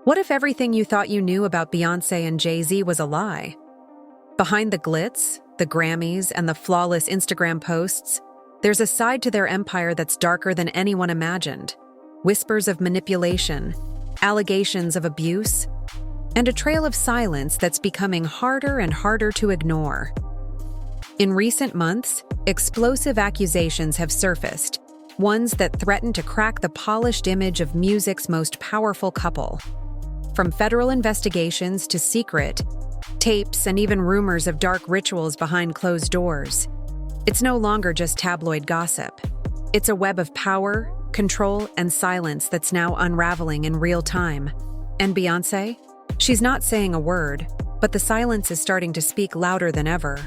What if everything you thought you knew about Beyoncé and Jay-Z was a lie? Behind the glitz, the Grammys, and the flawless Instagram posts, there's a side to their empire that's darker than anyone imagined. Whispers of manipulation, allegations of abuse, and a trail of silence that's becoming harder and harder to ignore. In recent months, explosive accusations have surfaced, ones that threaten to crack the polished image of music's most powerful couple. From federal investigations to secret tapes and even rumors of dark rituals behind closed doors, it's no longer just tabloid gossip. It's a web of power, control, and silence that's now unraveling in real time. And Beyoncé? She's not saying a word, but the silence is starting to speak louder than ever.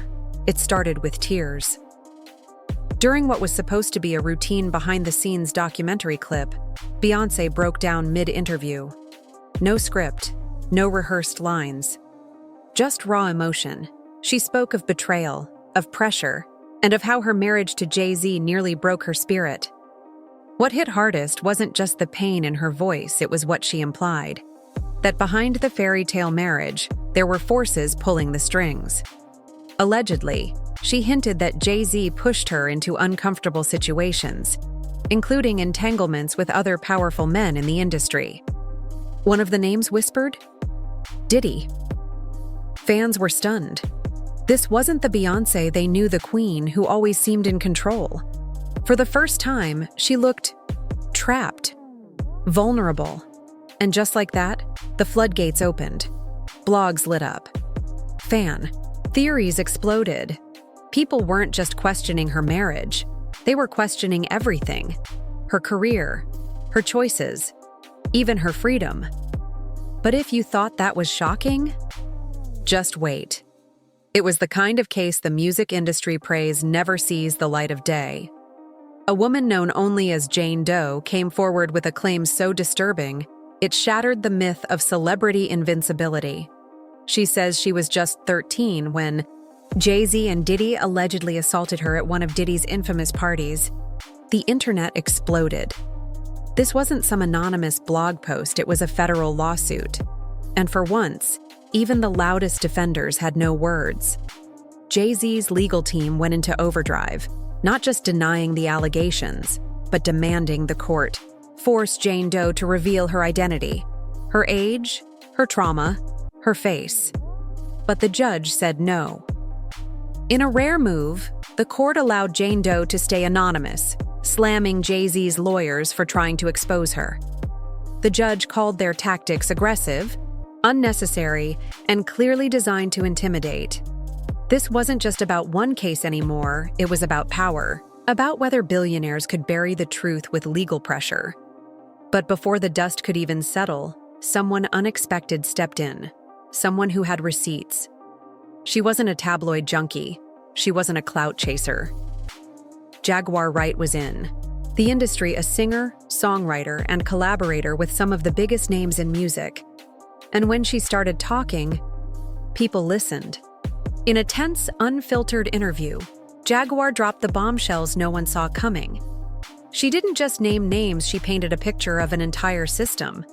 It started with tears. During what was supposed to be a routine behind-the-scenes documentary clip, Beyoncé broke down mid-interview. No script, no rehearsed lines. Just raw emotion. She spoke of betrayal, of pressure, and of how her marriage to Jay-Z nearly broke her spirit. What hit hardest wasn't just the pain in her voice, it was what she implied. That behind the fairy tale marriage, there were forces pulling the strings. Allegedly, she hinted that Jay-Z pushed her into uncomfortable situations, including entanglements with other powerful men in the industry. One of the names whispered? Diddy. Fans were stunned. This wasn't the Beyoncé they knew, the queen who always seemed in control. For the first time, she looked trapped, vulnerable. And just like that, the floodgates opened. Blogs lit up. Fan theories exploded. People weren't just questioning her marriage. They were questioning everything. Her career, her choices, even her freedom. But if you thought that was shocking, just wait. It was the kind of case the music industry prays never sees the light of day. A woman known only as Jane Doe came forward with a claim so disturbing, it shattered the myth of celebrity invincibility. She says she was just 13 when Jay-Z and Diddy allegedly assaulted her at one of Diddy's infamous parties. The internet exploded. This wasn't some anonymous blog post, it was a federal lawsuit. And for once, even the loudest defenders had no words. Jay-Z's legal team went into overdrive, not just denying the allegations, but demanding the court force Jane Doe to reveal her identity, her age, her trauma, her face. But the judge said no. In a rare move, the court allowed Jane Doe to stay anonymous, slamming Jay-Z's lawyers for trying to expose her. The judge called their tactics aggressive, unnecessary, and clearly designed to intimidate. This wasn't just about one case anymore, it was about power, about whether billionaires could bury the truth with legal pressure. But before the dust could even settle, someone unexpected stepped in, someone who had receipts. She wasn't a tabloid junkie, she wasn't a clout chaser. Jaguar Wright was in the industry, a singer, songwriter, and collaborator with some of the biggest names in music. And when she started talking, people listened. In a tense, unfiltered interview, Jaguar dropped the bombshells no one saw coming. She didn't just name names, she painted a picture of an entire system.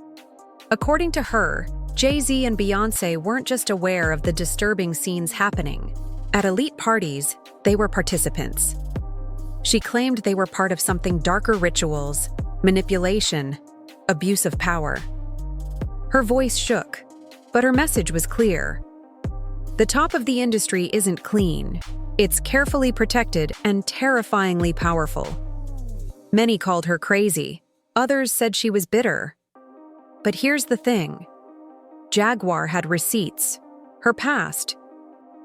According to her, Jay-Z and Beyoncé weren't just aware of the disturbing scenes happening. At elite parties, they were participants. She claimed they were part of something darker: rituals, manipulation, abuse of power. Her voice shook, but her message was clear. The top of the industry isn't clean. It's carefully protected and terrifyingly powerful. Many called her crazy. Others said she was bitter. But here's the thing. Jaguar had receipts. Her past.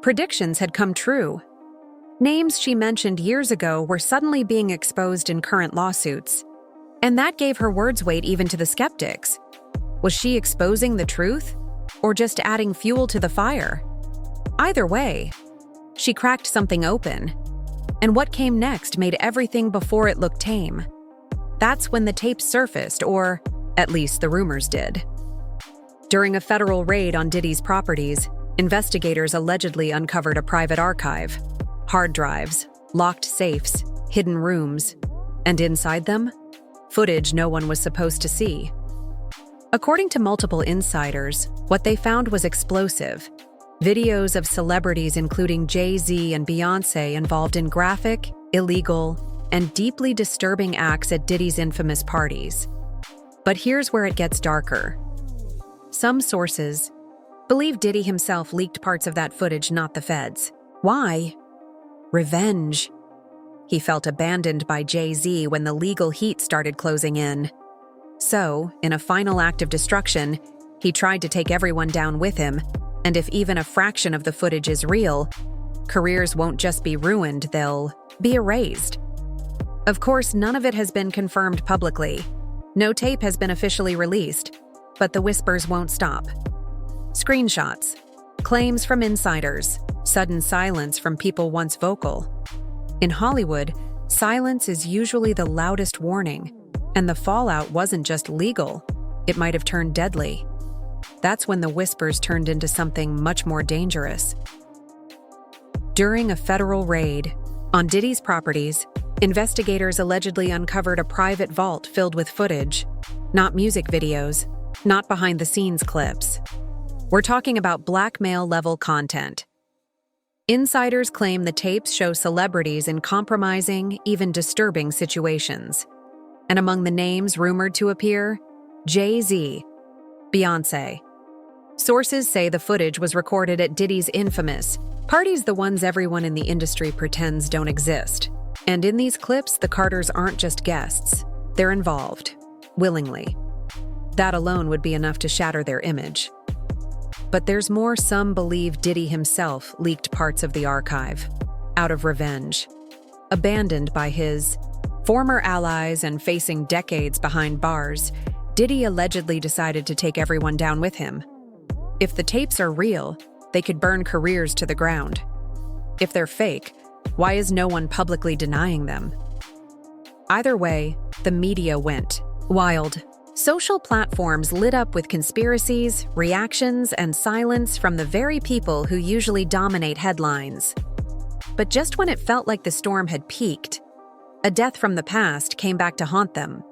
Predictions had come true. Names she mentioned years ago were suddenly being exposed in current lawsuits. And that gave her words weight even to the skeptics. Was she exposing the truth? Or just adding fuel to the fire? Either way, she cracked something open. And what came next made everything before it look tame. That's when the tapes surfaced, or at least the rumors did. During a federal raid on Diddy's properties, investigators allegedly uncovered a private archive, hard drives, locked safes, hidden rooms, and inside them, footage no one was supposed to see. According to multiple insiders, what they found was explosive. Videos of celebrities including Jay-Z and Beyoncé involved in graphic, illegal, and deeply disturbing acts at Diddy's infamous parties. But here's where it gets darker. Some sources believe Diddy himself leaked parts of that footage, not the feds. Why? Revenge. He felt abandoned by Jay-Z when the legal heat started closing in. So, in a final act of destruction, he tried to take everyone down with him, and if even a fraction of the footage is real, careers won't just be ruined, they'll be erased. Of course, none of it has been confirmed publicly. No tape has been officially released, but the whispers won't stop. Screenshots, claims from insiders, sudden silence from people once vocal. In Hollywood, silence is usually the loudest warning, and the fallout wasn't just legal, it might have turned deadly. That's when the whispers turned into something much more dangerous. During a federal raid on Diddy's properties, investigators allegedly uncovered a private vault filled with footage, not music videos, not behind-the-scenes clips. We're talking about blackmail-level content. Insiders claim the tapes show celebrities in compromising, even disturbing situations. And among the names rumored to appear, Jay-Z, Beyoncé. Sources say the footage was recorded at Diddy's infamous parties, the ones everyone in the industry pretends don't exist. And in these clips, the Carters aren't just guests. They're involved, willingly. That alone would be enough to shatter their image. But there's more. Some believe Diddy himself leaked parts of the archive, out of revenge. Abandoned by his former allies and facing decades behind bars, Diddy allegedly decided to take everyone down with him. If the tapes are real, they could burn careers to the ground. If they're fake, why is no one publicly denying them? Either way, the media went wild. Social platforms lit up with conspiracies, reactions, and silence from the very people who usually dominate headlines. But just when it felt like the storm had peaked, a death from the past came back to haunt them.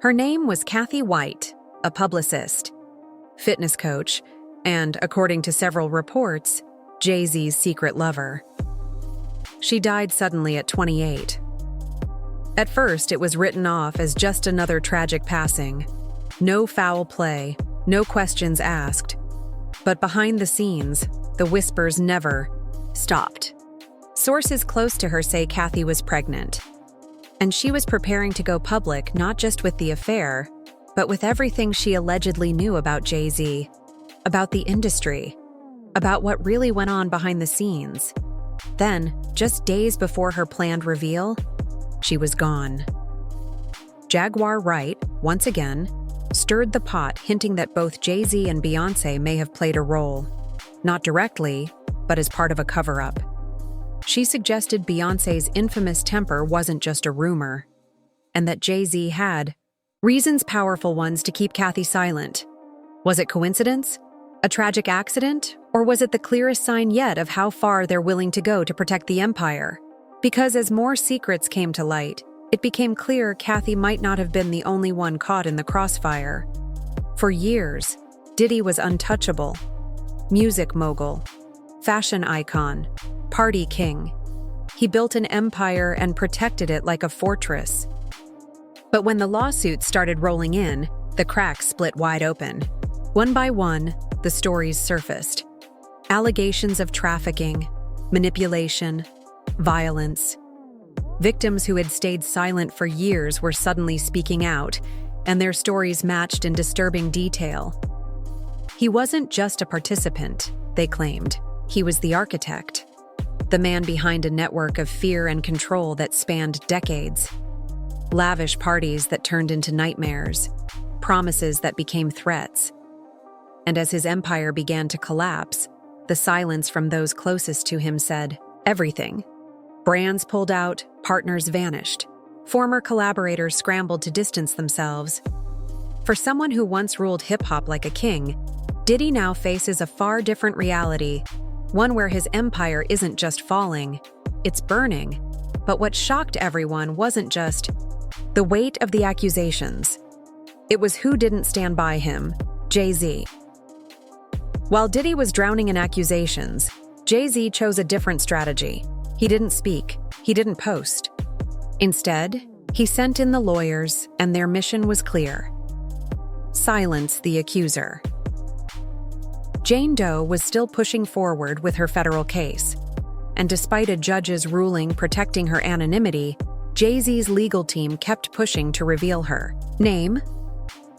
Her name was Kathy White, a publicist, fitness coach, and, according to several reports, Jay-Z's secret lover. She died suddenly at 28. At first, it was written off as just another tragic passing. No foul play, no questions asked. But behind the scenes, the whispers never stopped. Sources close to her say Kathy was pregnant, and she was preparing to go public not just with the affair, but with everything she allegedly knew about Jay-Z, about the industry, about what really went on behind the scenes. Then, just days before her planned reveal, she was gone. Jaguar Wright, once again, stirred the pot, hinting that both Jay-Z and Beyoncé may have played a role, not directly, but as part of a cover-up. She suggested Beyoncé's infamous temper wasn't just a rumor, and that Jay-Z had reasons, powerful ones, to keep Kathy silent. Was it coincidence? A tragic accident? Or was it the clearest sign yet of how far they're willing to go to protect the empire? Because as more secrets came to light, it became clear Kathy might not have been the only one caught in the crossfire. For years, Diddy was untouchable. Music mogul, fashion icon, party king. He built an empire and protected it like a fortress. But when the lawsuits started rolling in, the cracks split wide open. One by one, the stories surfaced. Allegations of trafficking, manipulation, violence. Victims who had stayed silent for years were suddenly speaking out, and their stories matched in disturbing detail. He wasn't just a participant, they claimed. He was the architect, the man behind a network of fear and control that spanned decades. Lavish parties that turned into nightmares, promises that became threats. And as his empire began to collapse, the silence from those closest to him said everything. Brands pulled out, partners vanished. Former collaborators scrambled to distance themselves. For someone who once ruled hip-hop like a king, Diddy now faces a far different reality, one where his empire isn't just falling, it's burning. But what shocked everyone wasn't just the weight of the accusations. It was who didn't stand by him: Jay-Z. While Diddy was drowning in accusations, Jay-Z chose a different strategy. He didn't speak. He didn't post. Instead, he sent in the lawyers, and their mission was clear: silence the accuser. Jane Doe was still pushing forward with her federal case, and despite a judge's ruling protecting her anonymity, Jay-Z's legal team kept pushing to reveal her name,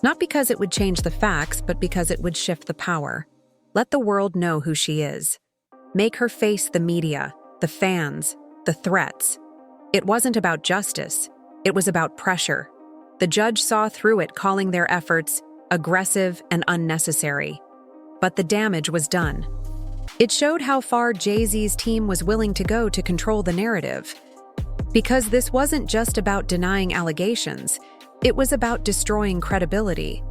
not because it would change the facts, but because it would shift the power. Let the world know who she is. Make her face the media, the fans, the threats. It wasn't about justice. It was about pressure. The judge saw through it, calling their efforts aggressive and unnecessary. But the damage was done. It showed how far Jay-Z's team was willing to go to control the narrative. Because this wasn't just about denying allegations, it was about destroying credibility.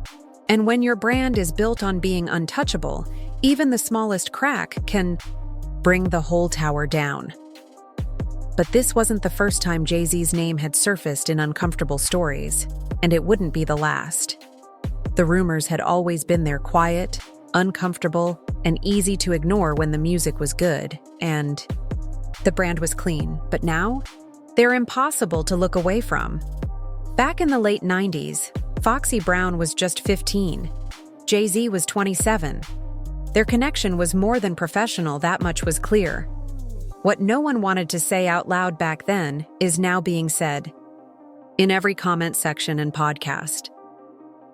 And when your brand is built on being untouchable, even the smallest crack can bring the whole tower down. But this wasn't the first time Jay-Z's name had surfaced in uncomfortable stories, and it wouldn't be the last. The rumors had always been there, quiet, uncomfortable, and easy to ignore when the music was good, and the brand was clean. But now, they're impossible to look away from. Back in the late 90s, Foxy Brown was just 15. Jay-Z was 27. Their connection was more than professional, that much was clear. What no one wanted to say out loud back then is now being said in every comment section and podcast.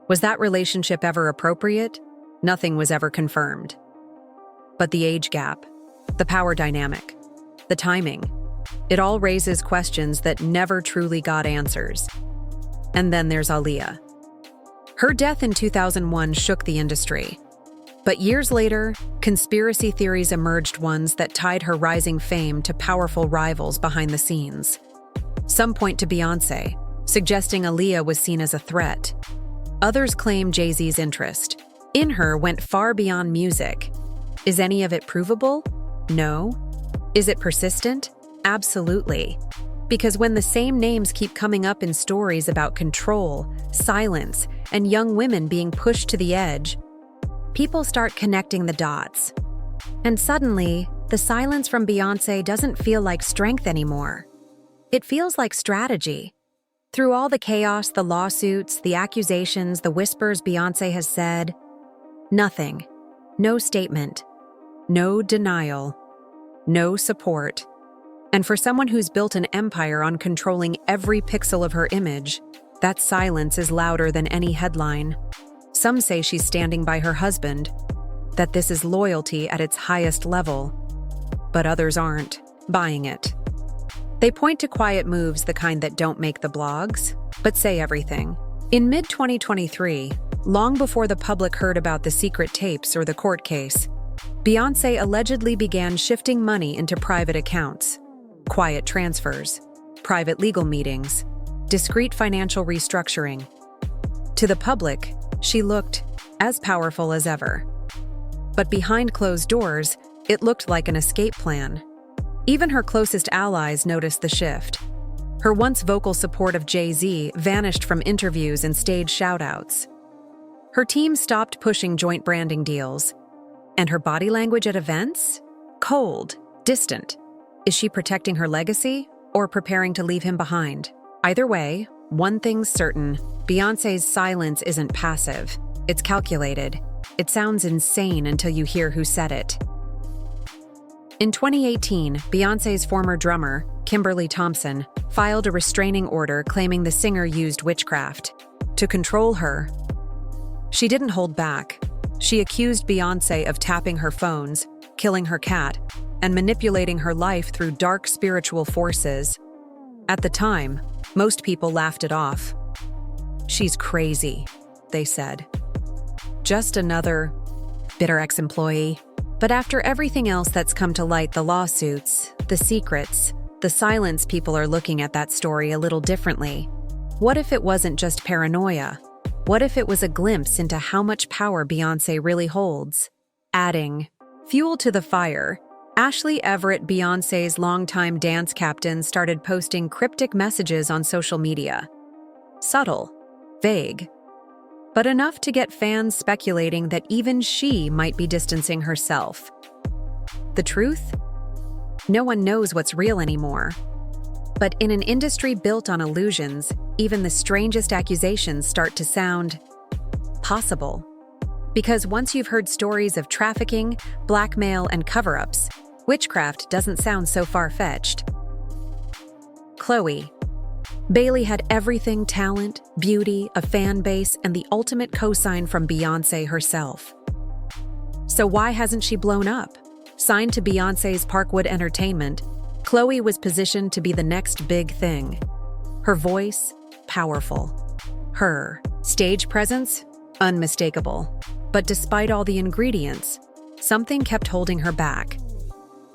Was that relationship ever appropriate? Nothing was ever confirmed. But the age gap, the power dynamic, the timing, it all raises questions that never truly got answers. And then there's Aaliyah. Her death in 2001 shook the industry. But years later, conspiracy theories emerged, ones that tied her rising fame to powerful rivals behind the scenes. Some point to Beyoncé, suggesting Aaliyah was seen as a threat. Others claim Jay-Z's interest in her went far beyond music. Is any of it provable? No. Is it persistent? Absolutely. Because when the same names keep coming up in stories about control, silence, and young women being pushed to the edge, people start connecting the dots. And suddenly, the silence from Beyoncé doesn't feel like strength anymore. It feels like strategy. Through all the chaos, the lawsuits, the accusations, the whispers, Beyoncé has said nothing. No statement. No denial. No support. And for someone who's built an empire on controlling every pixel of her image, that silence is louder than any headline. Some say she's standing by her husband, that this is loyalty at its highest level. But others aren't buying it. They point to quiet moves, the kind that don't make the blogs, but say everything. In mid-2023, long before the public heard about the secret tapes or the court case, Beyoncé allegedly began shifting money into private accounts. Quiet transfers, private legal meetings, discreet financial restructuring. To the public, she looked as powerful as ever. But behind closed doors, it looked like an escape plan. Even her closest allies noticed the shift. Her once vocal support of Jay-Z vanished from interviews and stage shoutouts. Her team stopped pushing joint branding deals. And her body language at events? Cold, distant. Is she protecting her legacy or preparing to leave him behind? Either way, one thing's certain: Beyoncé's silence isn't passive. It's calculated. It sounds insane until you hear who said it. In 2018, Beyoncé's former drummer, Kimberly Thompson, filed a restraining order claiming the singer used witchcraft to control her. She didn't hold back. She accused Beyoncé of tapping her phones, killing her cat, and manipulating her life through dark spiritual forces. At the time, most people laughed it off. She's crazy, they said. Just another bitter ex-employee. But after everything else that's come to light, the lawsuits, the secrets, the silence, people are looking at that story a little differently. What if it wasn't just paranoia? What if it was a glimpse into how much power Beyoncé really holds? Adding fuel to the fire, Ashley Everett, Beyoncé's longtime dance captain, started posting cryptic messages on social media. Subtle, vague, but enough to get fans speculating that even she might be distancing herself. The truth? No one knows what's real anymore. But in an industry built on illusions, even the strangest accusations start to sound possible. Because once you've heard stories of trafficking, blackmail, and cover-ups, witchcraft doesn't sound so far-fetched. Chloe. Bailey had everything: talent, beauty, a fan base, and the ultimate cosign from Beyoncé herself. So why hasn't she blown up? Signed to Beyoncé's Parkwood Entertainment, Chloe was positioned to be the next big thing. Her voice, powerful. Her stage presence, unmistakable. But despite all the ingredients, something kept holding her back.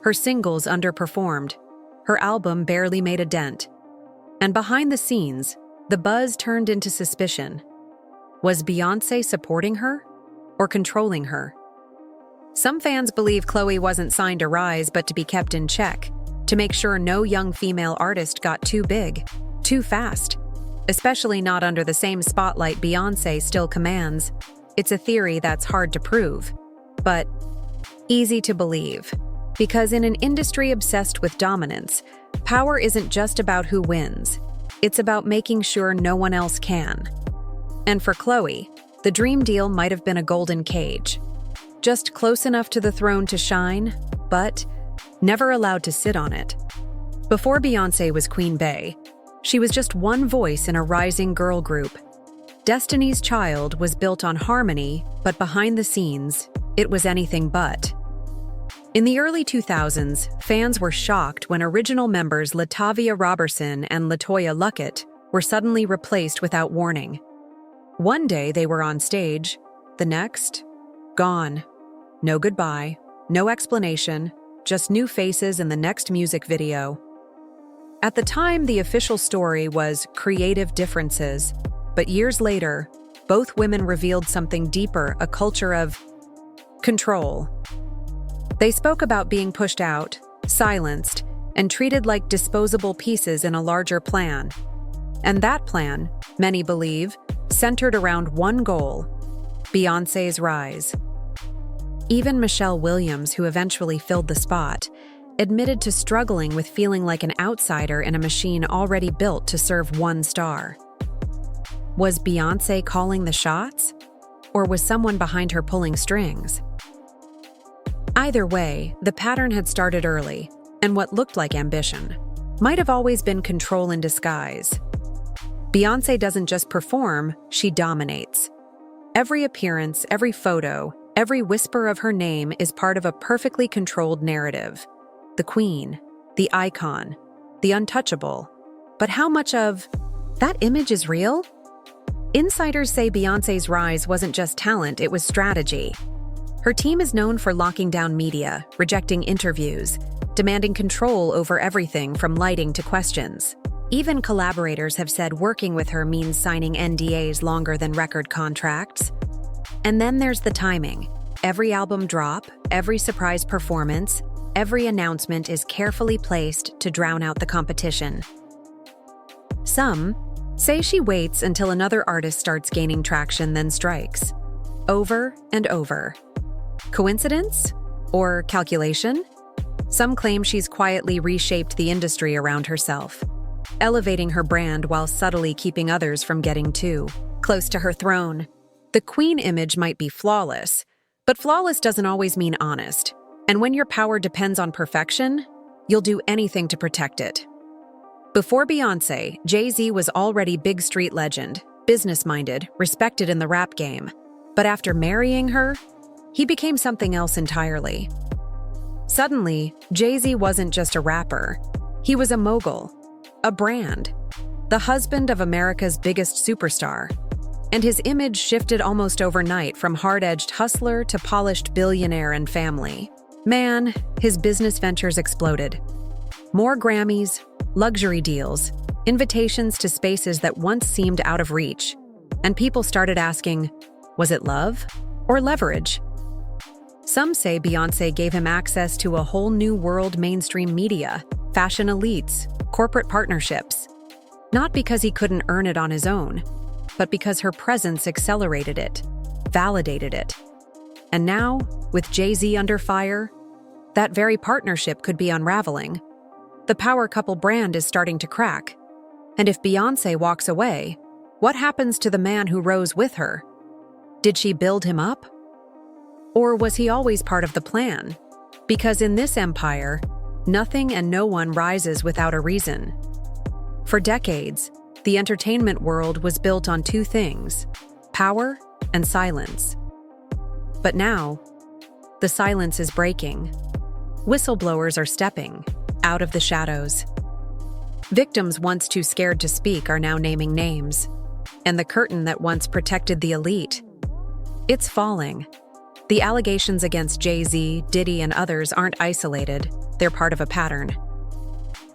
Her singles underperformed. Her album barely made a dent. And behind the scenes, the buzz turned into suspicion. Was Beyoncé supporting her or controlling her? Some fans believe Chloe wasn't signed to rise but to be kept in check, to make sure no young female artist got too big, too fast, especially not under the same spotlight Beyoncé still commands. It's a theory that's hard to prove, but easy to believe. Because in an industry obsessed with dominance, power isn't just about who wins. It's about making sure no one else can. And for Chloe, the dream deal might have been a golden cage. Just close enough to the throne to shine, but never allowed to sit on it. Before Beyoncé was Queen Bey, she was just one voice in a rising girl group. Destiny's Child was built on harmony, but behind the scenes, it was anything but. In the early 2000s, fans were shocked when original members Latavia Robertson and LaToya Luckett were suddenly replaced without warning. One day they were on stage, the next, gone. No goodbye, no explanation, just new faces in the next music video. At the time, the official story was creative differences, but years later, both women revealed something deeper, a culture of control. They spoke about being pushed out, silenced, and treated like disposable pieces in a larger plan. And that plan, many believe, centered around one goal: Beyoncé's rise. Even Michelle Williams, who eventually filled the spot, admitted to struggling with feeling like an outsider in a machine already built to serve one star. Was Beyoncé calling the shots? Or was someone behind her pulling strings? Either way, the pattern had started early, and what looked like ambition might have always been control in disguise. Beyoncé doesn't just perform, she dominates. Every appearance, every photo, every whisper of her name is part of a perfectly controlled narrative. The queen, the icon, the untouchable. But how much of that image is real? Insiders say Beyoncé's rise wasn't just talent, it was strategy. Her team is known for locking down media, rejecting interviews, demanding control over everything from lighting to questions. Even collaborators have said working with her means signing NDAs longer than record contracts. And then there's the timing. Every album drop, every surprise performance, every announcement is carefully placed to drown out the competition. Some say she waits until another artist starts gaining traction, then strikes. Over and over. Coincidence? Or calculation? Some claim she's quietly reshaped the industry around herself, elevating her brand while subtly keeping others from getting too close to her throne. The queen image might be flawless, but flawless doesn't always mean honest. And when your power depends on perfection, you'll do anything to protect it. Before Beyoncé, Jay-Z was already big street legend, business-minded, respected in the rap game. But after marrying her, he became something else entirely. Suddenly, Jay-Z wasn't just a rapper. He was a mogul, a brand, the husband of America's biggest superstar. And his image shifted almost overnight from hard-edged hustler to polished billionaire and family. Man, his business ventures exploded. More Grammys, luxury deals, invitations to spaces that once seemed out of reach. And people started asking, was it love or leverage? Some say Beyoncé gave him access to a whole new world: mainstream media, fashion elites, corporate partnerships. Not because he couldn't earn it on his own, but because her presence accelerated it, validated it. And now, with Jay-Z under fire, that very partnership could be unraveling. The power couple brand is starting to crack. And if Beyoncé walks away, what happens to the man who rose with her? Did she build him up? Or was he always part of the plan? Because in this empire, nothing and no one rises without a reason. For decades, the entertainment world was built on two things: power and silence. But now, the silence is breaking. Whistleblowers are stepping out of the shadows. Victims once too scared to speak are now naming names. And the curtain that once protected the elite, it's falling. The allegations against Jay-Z, Diddy, and others aren't isolated. They're part of a pattern.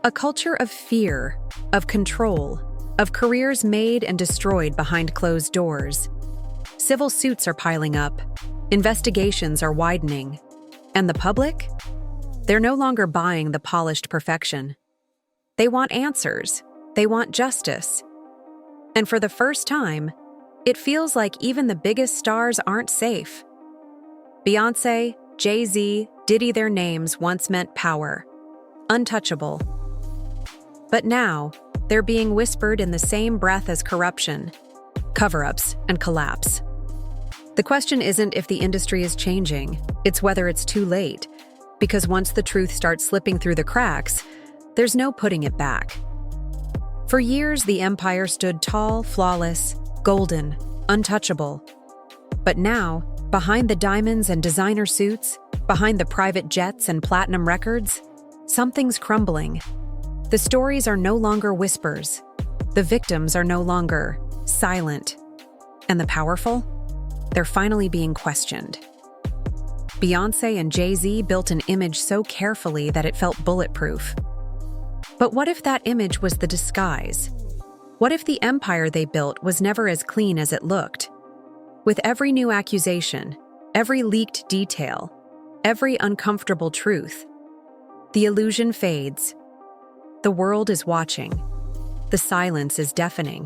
A culture of fear, of control, of careers made and destroyed behind closed doors. Civil suits are piling up. Investigations are widening. And the public? They're no longer buying the polished perfection. They want answers. They want justice. And for the first time, it feels like even the biggest stars aren't safe. Beyoncé, Jay-Z, Diddy, their names once meant power, untouchable. But now, they're being whispered in the same breath as corruption, cover-ups, and collapse. The question isn't if the industry is changing, it's whether it's too late. Because once the truth starts slipping through the cracks, there's no putting it back. For years, the empire stood tall, flawless, golden, untouchable. But now, behind the diamonds and designer suits, behind the private jets and platinum records, something's crumbling. The stories are no longer whispers. The victims are no longer silent. And the powerful? They're finally being questioned. Beyoncé and Jay-Z built an image so carefully that it felt bulletproof. But what if that image was the disguise? What if the empire they built was never as clean as it looked? With every new accusation, every leaked detail, every uncomfortable truth, the illusion fades. The world is watching. The silence is deafening.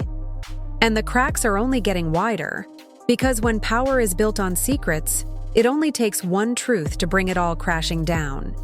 And the cracks are only getting wider, because when power is built on secrets, it only takes one truth to bring it all crashing down.